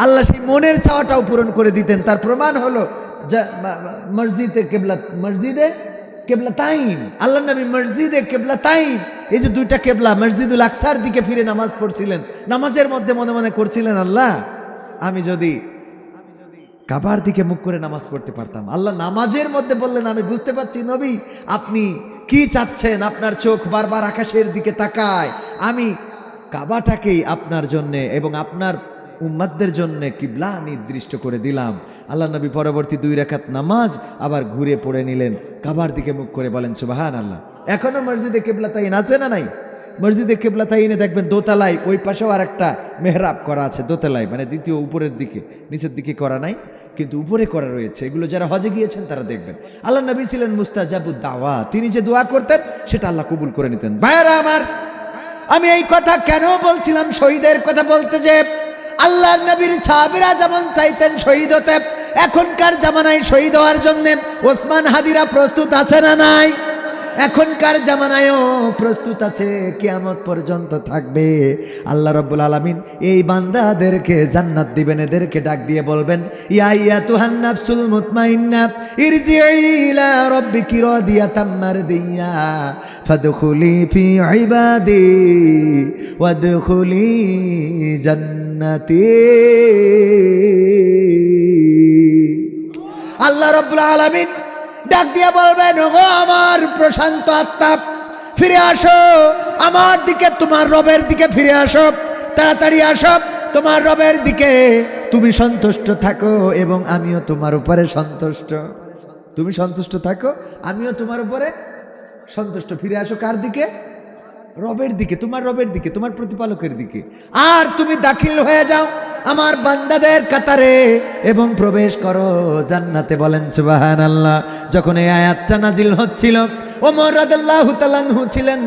আল্লাহ সেই মনের চাওয়াটাও পূরণ করে দিতেন। তার প্রমাণ হলো মসজিদে কেবলাতাইন, আল্লাহ নবী মসজিদে কেবলাতাইন, এই যে দুইটা কেবলা, মসজিদুল আকসার দিকে ফিরে নামাজ পড়ছিলেন, নামাজের মধ্যে মনে মনে করছিলেন, আল্লাহ আমি যদি কাবার দিকে মুখ করে নামাজ পড়তে পারতাম। আল্লাহ নামাজের মধ্যে বললেন, আমি বুঝতে পারছি নবী আপনি কি চাচ্ছেন, আপনার চোখ বারবার আকাশের দিকে তাকায়, আমি কাবাটাকেই আপনার জন্যে এবং আপনার উম্মাতদের জন্য কিবলা নির্দিষ্ট করে দিলাম। আল্লাহ নবী পরবর্তী 2 রাকাত নামাজ আবার ঘুরে পড়ে নিলেন, কাবার দিকে মুখ করে বলেন সুবহানাল্লাহ। এখনো মসজিদে কিবলাতাইন আছে না নাই? মসজিদে কিবলাতাইনে দেখবেন দোতলায় ওই পাশেও আর একটা মেহরাব করা আছে, দোতলায় মানে দ্বিতীয় উপরের দিকে, নিচের দিকে করা নাই কিন্তু উপরে করা রয়েছে। এগুলো যারা হজে গিয়েছেন তারা দেখবেন। আল্লাহ নবী ছিলেন মুস্তাজাবুদ দাওয়া, তিনি যে দোয়া করতেন সেটা আল্লাহ কবুল করে নিতেন। ভাইরা আমার, আমি এই কথা কেন বলছিলাম শহীদের কথা বলতে, যে আল্লাহর নবীর সাহাবীরা যেমন চাইতেন শহীদ হতে, এখনকার জামানায় শহীদ হওয়ার জন্য ওসমান হাদিরা প্রস্তুত আছে না নাই? এখনকার জামানায়ও প্রস্তুত আছে, কিয়ামত পর্যন্ত থাকবে। আল্লাহ রাব্বুল আলামিন এই বান্দাদেরকে জান্নাত দিবেন, এদেরকে ডাক দিয়ে বলবেন, ইয়া আইয়াতুহান নাফসুল মুতমাইন্না ইরজিই ইলা রাব্বিকি রাদিয়াতাম মারদিয়া ফাদখুলি ফি ইবাদি ওয়াদখুলি জান্নাতি। আল্লাহ রাব্বুল আলামিন ডাক দিয়ে বলবেন, ওগো আমার প্রশান্ত আত্মা, ফিরে আসো আমার দিকে, তোমার রবের দিকে ফিরে আসো, তাড়াতাড়ি আসো তোমার রবের দিকে। তুমি সন্তুষ্ট থাকো এবং আমিও তোমার উপরে সন্তুষ্ট। তুমি সন্তুষ্ট থাকো, আমিও তোমার উপরে সন্তুষ্ট। ফিরে আসো কার দিকে? রবের দিকে, তোমার রবের দিকে, তোমার প্রতিপালকের দিকে। আর তুমি দাখিল হয়ে যাও আমার বান্দাদের কাতারে এবং প্রবেশ করো জান্নাতে। বলেন সুবহানাল্লাহ। যখন এই আয়াতটা নাজিল হচ্ছিল, ওমর রাদিয়াল্লাহু তাআলা আনহু ছিলেন,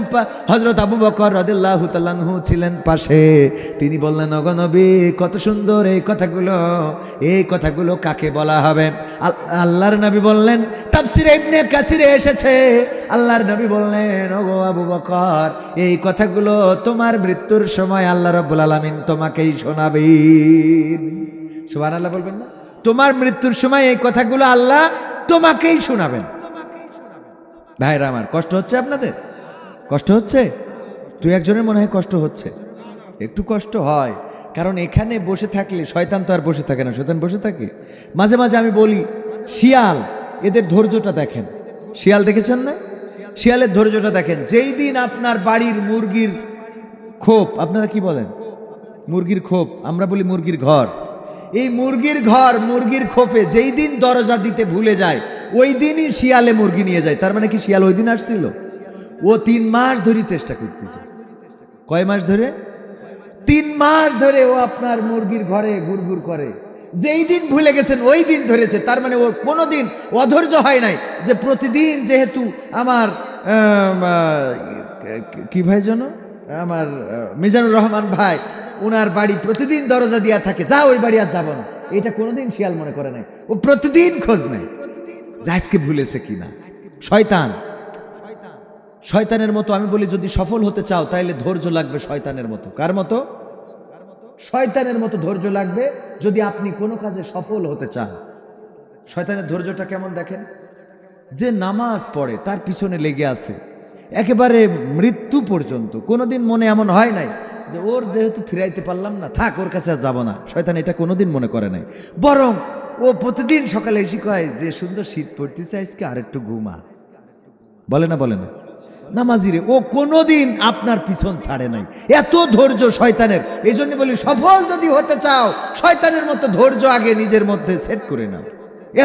হযরত আবু বকর রাদিয়াল্লাহু তাআলা আনহু ছিলেন পাশে। তিনি বললেন, ওগো নবী, কত সুন্দর এই কথাগুলো, এই কথাগুলো কাকে বলা হবে? আল্লাহর নবী বললেন, তাফসীরে ইবনে কাসিরে এসেছে, আল্লাহর নবী বললেন, ওগো আবু বকর, এই কথাগুলো তোমার মৃত্যুর সময় আল্লাহ রাব্বুল আলামিন তোমাকেই শোনাবেন। সুবহানাল্লাহ বলবেন না? তোমার মৃত্যুর সময় এই কথাগুলো আল্লাহ তোমাকেই শোনাবেন। ভাইরা আমার, কষ্ট হচ্ছে আপনাদের? কষ্ট হচ্ছে? তুই একজনের মনে হয় কষ্ট হচ্ছে, একটু কষ্ট হয়, কারণ এখানে বসে থাকলে শয়তান তো আর বসে থাকে না, শয়তান বসে থাকে। মাঝে মাঝে আমি বলি, শিয়াল, এদের ধৈর্যটা দেখেন। শিয়াল দেখেছেন না? শিয়ালের ধৈর্যটা দেখেন। যেই দিন আপনার বাড়ির মুরগির খোপ, আপনারা কি বলেন? মুরগির খোপ, আমরা বলি মুরগির ঘর। এই মুরগির ঘর, মুরগির খোপে যেই দিন দরজা দিতে ভুলে যায়, ওই দিনই শিয়ালে মুরগি নিয়ে যায়। তার মানে কি শিয়াল ওই দিন আসছিল? ও 3 মাস ধরে চেষ্টা করতেছে। কয় মাস ধরে? 3 মাস ধরে ও আপনার মুরগির ঘরে ঘুরঘুর করে। যেই দিন ভুলে গেছেন ওই দিন ধরেছে। তার মানে ও কোনোদিন অধৈর্য হয় নাই, যে প্রতিদিন যেহেতু আমার কি ভাই যেন, আমার মিজানুর রহমান ভাই, ওনার বাড়ি প্রতিদিন দরজা দিয়া থাকে, যা ওই বাড়ি আর যাবো না, এটা কোনোদিন শিয়াল মনে করে নাই। ও প্রতিদিন খোঁজ নেয় যে আজকে ভুলেছে কিনা। শয়তান, শয়তানের মতো। আমি বলি, যদি সফল হতে চাও তাহলে ধৈর্য লাগবে শয়তানের মতো। কার মতো? শয়তানের মতো ধৈর্য লাগবে যদি আপনি কোনো কাজে সফল হতে চান। শয়তানের ধৈর্যটা কেমন দেখেন, যে নামাজ পড়ে তার পিছনে লেগে আছে একেবারে মৃত্যু পর্যন্ত। কোনোদিন মনে এমন হয় নাই যে ওর যেহেতু ফিরাইতে পারলাম না, থাক, ওর কাছে আর যাবো না। শয়তান এটা কোনোদিন মনে করে নাই। বরং ও প্রতিদিন সকালে এসে কয়, যে সুন্দর শীত পড়তেছে, আজকে আর একটু ঘুমা। বলে না? বলে না? নামাজিরে ও কোনোদিন আপনার পিছন ছাড়ে নাই। এত ধৈর্য শয়তানের। এই জন্য বলি, সফল যদি হতে চাও শয়তানের মতো ধৈর্য আগে নিজের মধ্যে সেট করে নাও।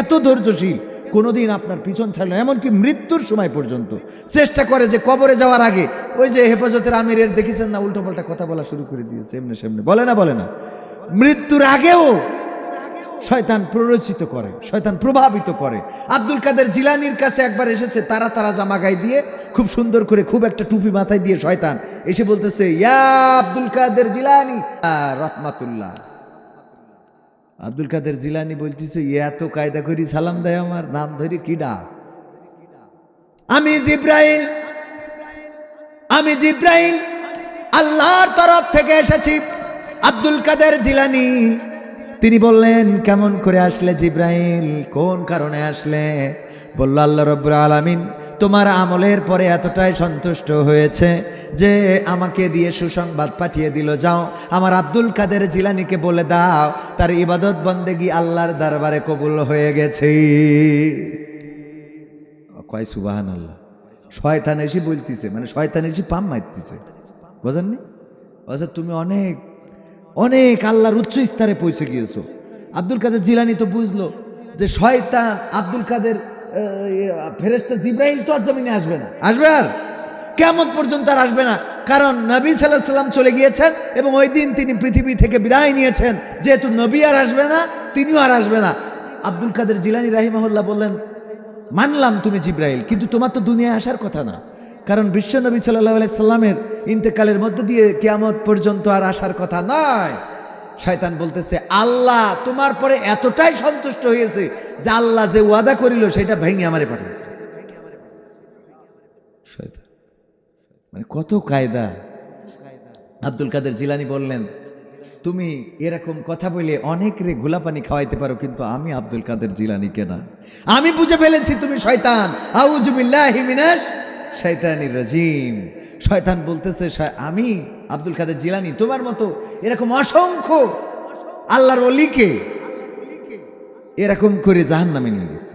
এত ধৈর্যশীল, কোনোদিন আপনার পিছন ছাড়ে না। এমনকি মৃত্যুর সময় পর্যন্ত চেষ্টা করে যে কবরে যাওয়ার আগে, ওই যে হেফাজতের আমিরের দেখেছেন না, উল্টো পাল্টা কথা বলা শুরু করে দিয়েছে এমনি সেমনি। বলে না? বলে না? মৃত্যুর আগেও শয়তান প্ররোচিত করে, শয়তান প্রভাবিত করে। আব্দুল কাদের জিলানির কাছে একবার এসেছে তারা তারা জামা গায়ে দিয়ে, খুব সুন্দর করে, খুব একটা টুপি মাথায় দিয়ে শয়তান এসে বলতেছে, ইয়া আব্দুল কাদের জিলানি রহমাতুল্লাহ। আব্দুল কাদের জিলানি বলতেছে, এত কায়দা করি সালাম দেয়, আমার নাম ধরে কি ডাক? আমি জিব্রাইল, আমি জিব্রাইল, আল্লাহর তরফ থেকে এসেছি। আব্দুল কাদের জিলানি তিনি বললেন, কেমন করে আসলে জিব্রাইল, কোন কারণে আসলে? বলল, আল্লাহ রাব্বুল আলামিন তোমার আমলের পরে এতটাই সন্তুষ্ট হয়েছে যে আমাকে দিয়ে সুসংবাদ পাঠিয়ে দিল, যাও আমার আব্দুল কাদের জিলানিকে বলে দাও তার ইবাদত বন্দেগী আল্লাহর দরবারে কবুল হয়ে গেছে। কয় সুবহানাল্লাহ। শয়তান এসে বলতেছে, মানে শয়তান এসে পাম মারতেছে, বুঝেননি? আচ্ছা, তুমি অনেক অনেক আল্লাহর উচ্চ স্তরে পৌঁছে গিয়েছো। আব্দুল কাদের জিলানি তো বুঝলো যে শয়তান, আব্দুল কাদের ফেরেশতা জিব্রাইল তো আর জমিনে আসবে না, আসবে আর কিয়ামত পর্যন্ত আর আসবে না, কারণ নবী সাল্লাল্লাহু আলাইহি সাল্লাম চলে গিয়েছেন এবং ওই দিন তিনি পৃথিবী থেকে বিদায় নিয়েছেন। যেহেতু নবী আর আসবে না, তিনিও আর আসবে না। আব্দুল কাদের জিলানী রাহিমাহুল্লাহ বললেন, মানলাম তুমি জিব্রাইল, কিন্তু তোমার তো দুনিয়ায় আসার কথা না, কারণ বিশ্ব নবী সাল্লাল্লাহু আলাইহি সাল্লামের ইন্তেকালের মধ্য দিয়ে কিয়ামত পর্যন্ত আর আসার কথা নয়। শয়তান বলতেছে, আল্লাহ তোমার পরে এতটাই সন্তুষ্ট হয়েছে যে আল্লাহ যে ওয়াদা করিল সেটা ভেঙে আমারে পাঠিয়েছে। শয়তান মানে কত কায়দা। আব্দুল কাদের জিলানী বললেন, তুমি এরকম কথা বলে অনেক রে গোলাপানি খাওয়াইতে পারো, কিন্তু আমি আব্দুল কাদের জিলানীকে না। আমি বুঝে ফেলেছি তুমি শয়তান। আউযু বিল্লাহি মিনাশ শাইতানির রাজিম। শয়তান বলতেছে, আমি আব্দুল কাদের জিলানী তোমার মতো এরকম অসংখ্য আল্লাহর ওলিকে এরকম করে জাহান্নামে নিয়ে গেছে,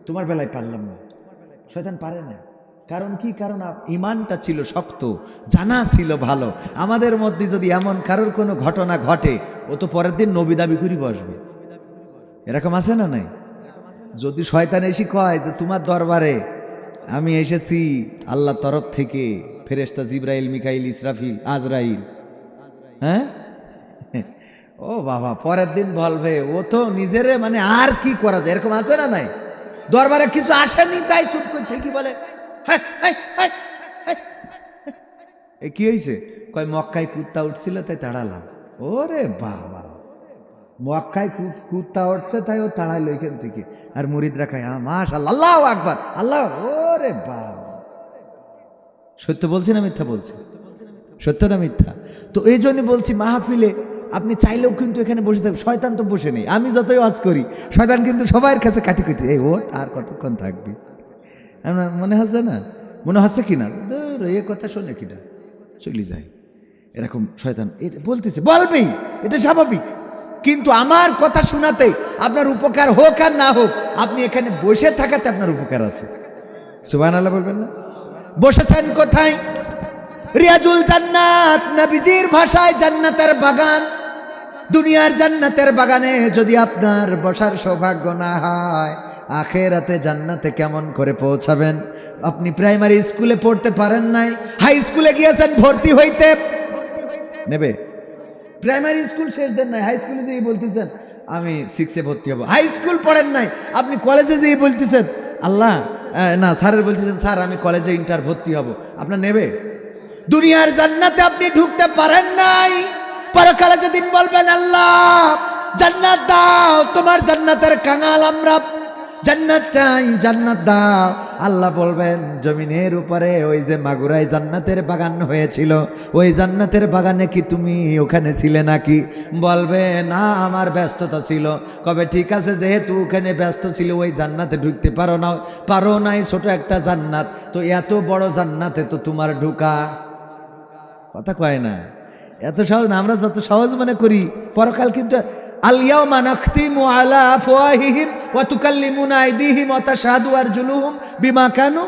তোমার বেলায় পারলাম না। শয়তান পারে না, কারণ কি? কারণ ইমানটা ছিল শক্ত, জানা ছিল ভালো। আমাদের মধ্যে যদি এমন কারোর কোনো ঘটনা ঘটে, ও তো পরের দিন নবী দাবি করে বসবে। এরকম আছে না নাই? যদি শয়তান এসে কয় যে তোমার দরবারে আমি এসেছি আল্লাহর তরফ থেকে, ফেরেশতা জিবরাইল, মিকাইল, ইসরাফিল, আজরাইল, হ্যাঁ, ও বাবা, পরের দিন বলবে ও তো নিজেরে মানে আর কি করা যায়। এরকম আছে না নাই? দরবারে কিছু আসেনি তাই চুপ করে ঠিকই বলে, কি হয়েছে? কয় মক্কায় কুত্তা উঠছিল তাই তাড়ালাম। ওরে বাবা, মক্কায় কুত্তা উঠছে তাই ও তাড়াইলো এখান থেকে। আর মুরিদরা খায় মাশাআল্লাহ, আল্লাহু আকবার, আল্লাহ। ওরে বাবা, সত্য বলছি না মিথ্যা বলছি? সত্য না মিথ্যা? তো এই জন্য বলছি, মাহফিলে আপনি চাইলেও কিন্তু এখানে বসে থাকবেন, শয়তান তো বসে নেই। আমি যতই ওয়াজ করি, শয়তান কিন্তু সবার কাছে কাটি কাটি, এই ওট আর কতক্ষণ থাকবি? মনে হচ্ছে না? মনে হচ্ছে কিনা? এ কথা শোনে কিনা, চলে যায়। এরকম শয়তান বলতেছে, বলবেই, এটা স্বাভাবিক। কিন্তু আমার কথা শোনাতে আপনার উপকার হোক আর না হোক, আপনি এখানে বসে থাকাতে আপনার উপকার আছে। সুবহানাল্লাহ বলবেন না? বসেছেন কোথায়? রিয়াজুল জান্নাত, নবীজির ভাষায় জান্নাতের বাগান। দুনিয়ার জান্নাতের বাগানে যদি আপনার বসার সৌভাগ্য না হয়, আখেরাতে জান্নাতে কেমন করে পৌঁছাবেন? আপনি প্রাইমারি স্কুলে পড়তে পারেন নাই, হাই স্কুলে গিয়েছেন ভর্তি হইতে, নেবে? প্রাইমারি স্কুল শেষ দেন নাই, হাই স্কুলে যেয়ে বলতেছেন আমি 6-এ ভর্তি হব। হাই স্কুল পড়েন নাই, আপনি কলেজে যেয়ে বলতেছেন আল্লাহ না, স্যারের বলতেছেন স্যার আমি কলেজে ইন্টার ভর্তি হব, আপনার নেবে? দুনিয়ার জান্নাতে আপনি ঢুকতে পারেন নাই, পরকালে যেদিন বলবেন আল্লাহ জান্নাত দাও, তোমার জান্নাতের কাঙাল আমরা, জান্নাত চাই, জান্নাত দাও। আল্লাহ বলবেন জমিনের উপরে ওই যে মাগুরায় জান্নাতের বাগান হয়েছিল, ওই জান্নাতের বাগানে কি তুমি ওখানে ছিলে নাকি? বলবে না, আমার ব্যস্ততা ছিল। কবে ঠিক আছে, যেহেতু ওখানে ব্যস্ত ছিল, ওই জান্নাতে ঢুকতে পারো নাই, ছোট একটা জান্নাত, তো এত বড় জান্নাতে তো তোমার ঢুকা কথা কয় না। এত সহজ না, আমরা যত সহজ মনে করি। পরকাল কিন্তু আল-ইয়াওমা নাখতিমু আলা আফওয়াহিহিম ওয়া তুকাল্লিমুনা আইদিহিম ওয়া তাশহাদু আরজুলুহুম বিমা কানু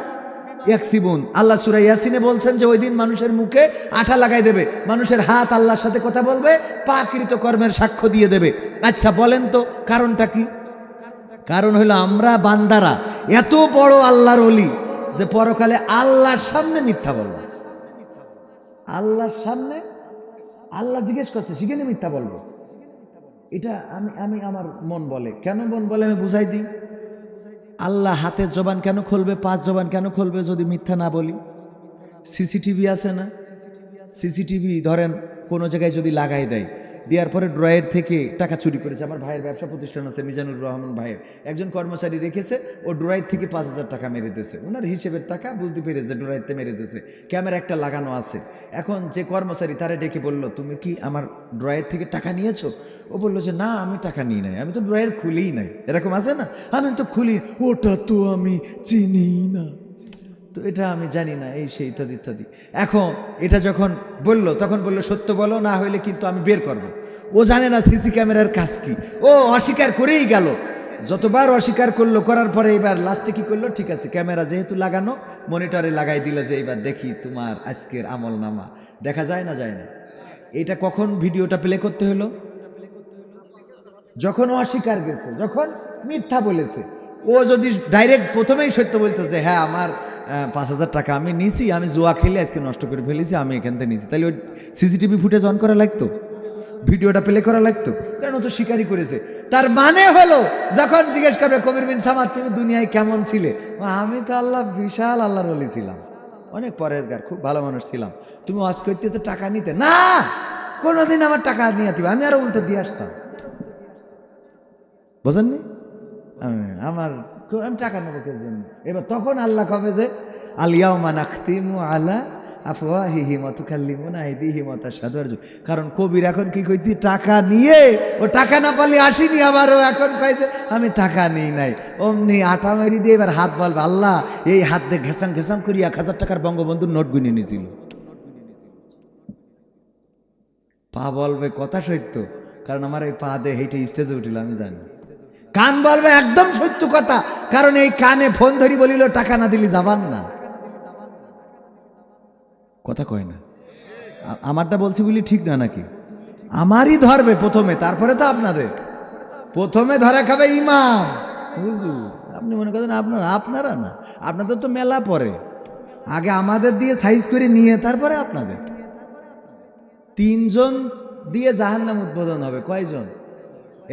ইয়াকসিবুন। আল্লাহ সূরা ইয়াসিনে বলছেন যে ওই দিন মানুষের মুখে আঠা লাগাই দেবে, মানুষের হাত আল্লাহর সাথে কথা বলবে, পা কৃতকর্মের সাক্ষ্য দিয়ে দেবে। আচ্ছা বলেন তো কারণটা কি? কারণ হলো আমরা বান্দারা এত বড় আল্লাহর ওলি যে পরকালে আল্লাহর সামনে মিথ্যা বলবো। আল্লাহর সামনে আল্লাহ জিজ্ঞেস করছে, সেখানে মিথ্যা বলবো। এটা আমি আমার মন বলে। কেন মন বলে আমি বুঝাই দিই। আল্লাহ হাতের জবান কেন খুলবে, পাঁচ জবান কেন খুলবে যদি মিথ্যা না বলি? সিসিটিভি আছে না? সিসিটিভি ধরেন কোনো জায়গায় যদি লাগাই দেয়, দেওয়ার পরে ড্রয়ের থেকে টাকা চুরি করেছে। আমার ভাইয়ের ব্যবসা প্রতিষ্ঠান আছে, মিজানুর রহমান ভাইয়ের একজন কর্মচারী রেখেছে, ও ড্রয়ের থেকে 5,000 টাকা মেরে দিয়েছে। ওনার হিসেবের টাকা বুঝতে পেরেছে, ড্রয়েরতে মেরে দিয়েছে। ক্যামেরা একটা লাগানো আছে। এখন যে কর্মচারী তারে ডেকে বলল, তুমি কি আমার ড্রয়ের থেকে টাকা নিয়েছো? ও বললো যে না, আমি টাকা নিই নাই, আমি তো ড্রয়ের খুলেই নাই। এরকম আছে না, আমি তো খুলি, ওটা তো আমি চিনি না, তো এটা আমি জানি না, এই সেই ইত্যাদি ইত্যাদি। এখন এটা যখন বলল তখন বলল সত্য বলো, না হইলে কিন্তু আমি বের করব। ও জানে না সিসি ক্যামেরার কাজ কি, ও অস্বীকার করেই গেল। যতবার অস্বীকার করলো, করার পরে এবার লাস্টে কি করলো, ঠিক আছে ক্যামেরা যেহেতু লাগানো, মনিটরে লাগাই দিল যে এবার দেখি তোমার আজকের আমল নামা। দেখা যায় না, যায় না। এটা কখন ভিডিওটা প্লে করতে হলো? যখন অস্বীকার গেছে, যখন মিথ্যা বলেছে। ও যদি ডাইরেক্ট প্রথমেই সত্য বলতো যে হ্যাঁ আমার 5,000 টাকা আমি নিছি, আমি জুয়া খেলে আজকে নষ্ট করে ফেলেছি, আমি এখান থেকে নিছি। তাহলে ওই সিসিটিভি ফুটেজ অন করা লাগতো, ভিডিওটা প্লে করা লাগতো, কেন? তো স্বীকারই করেছে। তার মানে হলো যখন জিজ্ঞেস করবে কবির বিন সামাদ তুমি দুনিয়ায় কেমন ছিলে, আমি তো আল্লাহ বিশাল আল্লাহর ওলি ছিলাম, অনেক পরেজগার, খুব ভালো মানুষ ছিলাম। তুমি ওয়াজ করতে তো টাকা নিতে না, কোনোদিন আমার টাকা নিয়ে দিবে, আমি আরো উল্টো দিয়ে আসতাম। বোঝেননি? আমি টাকা নেবো কে জন্য? এবার তখন আল্লাহ কবে যে আলিয়াউমা নাখতিমু আলা আফওয়াহিহিম ওয়া তুকাল্লিমুনা আইদিহিম ওয়া তাশহাদু আরজুলুহুম। কারণ কবির এখন কি কইতি, টাকা নিয়ে ও টাকা না পারলে আসেনি, আবার ও এখন কয় যে আমি টাকা নিই নাই। অমনি আটা মেরি দিয়ে এবার হাত বলবে, আল্লাহ এই হাত দিয়ে ঘেসাং ঘেসাং করি 1,000 টাকার বঙ্গবন্ধুর নোট গুনে নিয়েছিল। পা বলবে কথা সত্য, কারণ আমার এই পা দিয়ে হেঁটে স্টেজে উঠিল আমি জানি। কান বলবে একদম সত্য কথা, কারণ এই কানে ফোন ধরি বলিল টাকা না দিলি যাবান না। কথা কয় না, আমারটা বলছি বলি ঠিক না নাকি? আমারই ধরবে প্রথমে, তারপরে তো আপনাদের। প্রথমে ধরা খাবে ইমাম হুজুর। আপনি মনে করেন আপনারা না, আপনাদের তো মেলা পরে, আগে আমাদের দিয়ে সাইজ করে নিয়ে তারপরে আপনাদের। 3 জন দিয়ে জাহান্নাম উদ্বোধন হবে। কয়জন?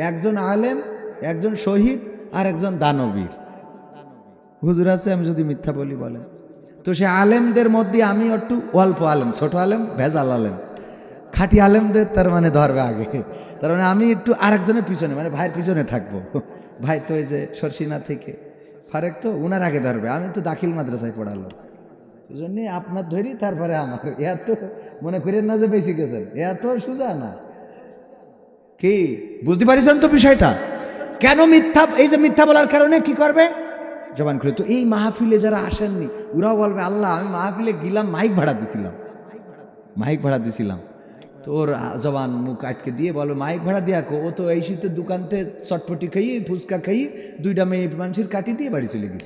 1 জন আলেম, 1 জন শহীদ, আর 1 জন দানবীর। হুজুর আছে, আমি যদি মিথ্যা বলি বলেন তো। সে আলেমদের মধ্যে আমি একটু অল্প আলেম, ছোট আলেম, ভেজাল আলেম। খাঁটি আলেমদের তার মানে ধরবে আগে, তার মানে আমি একটু আরেকজনের পিছনে, মানে ভাইয়ের পিছনে থাকবো। ভাই তো ওই যে সরসিনা থেকে ফারেক, তো উনার আগে ধরবে। আমি তো দাখিল মাদ্রাসায় পড়ালো, এই জন্যে আপনার ধরি তারপরে আমার। এত মনে করেন না যে বেশি গেছেন, এত সোজা না। কি বুঝতে পারিছেন তো বিষয়টা? কেন মিথ্যা? এই যে মিথ্যা বলার কারণে কি করবে? জবান খুলে। তো এই মাহফিলে যারা আসেননি ওরাও বলবে, আল্লাহ আমি মাহফিলে গেলাম, মাইক ভাড়া দিছিলাম, তো ওর জবান মুখ আটকে দিয়ে বলবে মাইক ভাড়া দিয়া ও তো এই শীতের দোকানতে চটপটি খাইয়ে ফুচকা খাইয়ে 2টা মেয়ে মানুষের কাটি দিয়ে বাড়ি চলে গেছে।